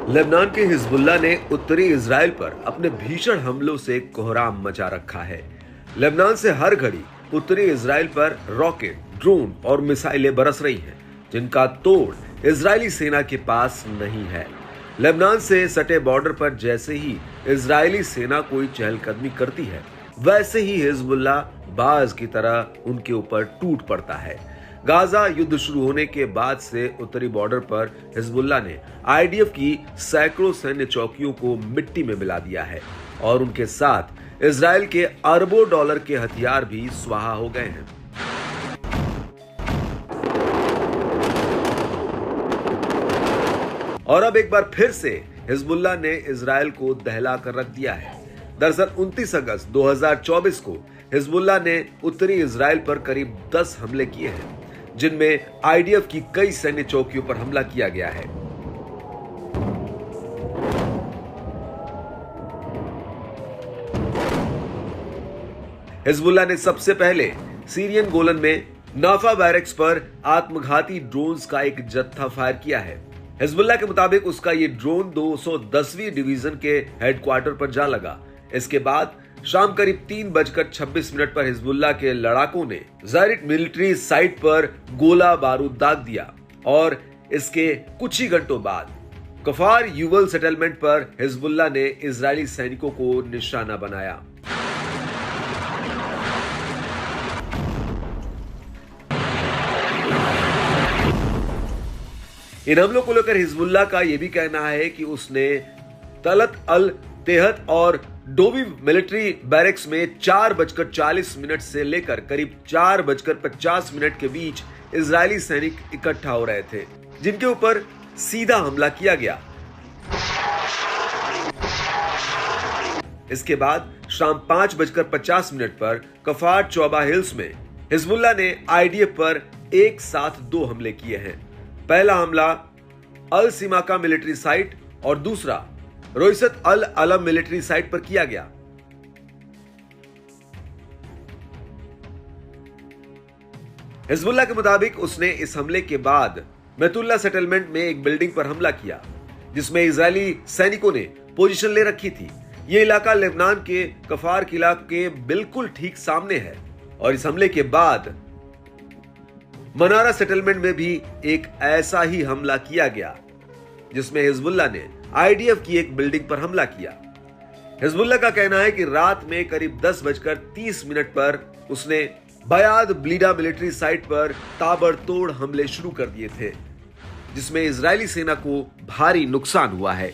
Lebanon के Hezbollah ने उत्तरी इजराइल पर अपने भीषण हमलों से कोहराम मचा रखा है। लेबनान से हर घड़ी उत्तरी इजराइल पर रॉकेट, ड्रोन और मिसाइलें बरस रही हैं, जिनका तोड़ इजरायली सेना के पास नहीं है। लेबनान से सटे बॉर्डर पर जैसे ही इजरायली सेना कोई चहलकदमी करती है, वैसे ही हिजबुल्लाह बाज की तरह उनके ऊपर टूट पड़ता है। गाजा युद्ध शुरू होने के बाद से उत्तरी बॉर्डर पर हिजबुल्लाह ने आईडीएफ की सैकड़ों सैन्य चौकियों को मिट्टी में मिला दिया है और उनके साथ इजराइल के अरबों डॉलर के हथियार भी स्वाहा हो गए हैं। और अब एक बार फिर से हिजबुल्लाह ने इजराइल को दहला कर रख दिया है। दरअसल 29 अगस्त 2024 को हिजबुल्लाह ने उत्तरी इजराइल पर करीब 10 हमले किए हैं, जिनमें आईडीएफ की कई सैन्य चौकियों पर हमला किया गया है। हिजबुल्लाह ने सबसे पहले सीरियन गोलन में नाफा बैरक्स पर आत्मघाती ड्रोन्स का एक जत्था फायर किया है। हिजबुल्लाह के मुताबिक उसका ये ड्रोन 210वीं डिवीजन के हेडक्वार्टर पर जा लगा। इसके बाद शाम करीब 3:26 पर हिजबुल्लाह के लड़ाकों ने ज़ायरिट मिलिट्री साइट पर गोला बारूद दाग दिया और इसके कुछ ही घंटों बाद कफार युवल सेटलमेंट पर हिजबुल्लाह ने इजरायली सैनिकों को निशाना बनाया। इन हमलों को लेकर हिजबुल्लाह का यह भी कहना है कि उसने तलत अल तेहत और डोवी मिलिट्री बैरक्स में 4:40 से लेकर करीब 4:50 के बीच इजरायली सैनिक इकट्ठा हो रहे थे, जिनके ऊपर सीधा हमला किया गया। इसके बाद शाम 5:50 पर कफार चौबा हिल्स में हिजबुल्लाह ने आईडीएफ पर एक साथ 2 हमले किए हैं। पहला हमला अल सिमाका मिलिट्री साइट और दूसरा रोइसत अल अलम मिलिट्री साइट पर किया गया। हिजबुल्लाह के मुताबिक उसने इस हमले के बाद मेतुल्ला सेटलमेंट में एक बिल्डिंग पर हमला किया, जिसमें इजरायली सैनिकों ने पोजीशन ले रखी थी। यह इलाका लेबनान के कफार किला के बिल्कुल ठीक सामने है और इस हमले के बाद मनारा सेटलमेंट में भी एक ऐसा ही हमला किया गया, जिसमें हिजबुल्लाह ने आईडीएफ की एक बिल्डिंग पर हमला किया। हिजबुल्लाह का कहना है कि रात में करीब 10:30 पर उसने बयाद ब्लीडा मिलिट्री साइट पर ताबड़तोड़ हमले शुरू कर दिए थे, जिसमें इजरायली सेना को भारी नुकसान हुआ है।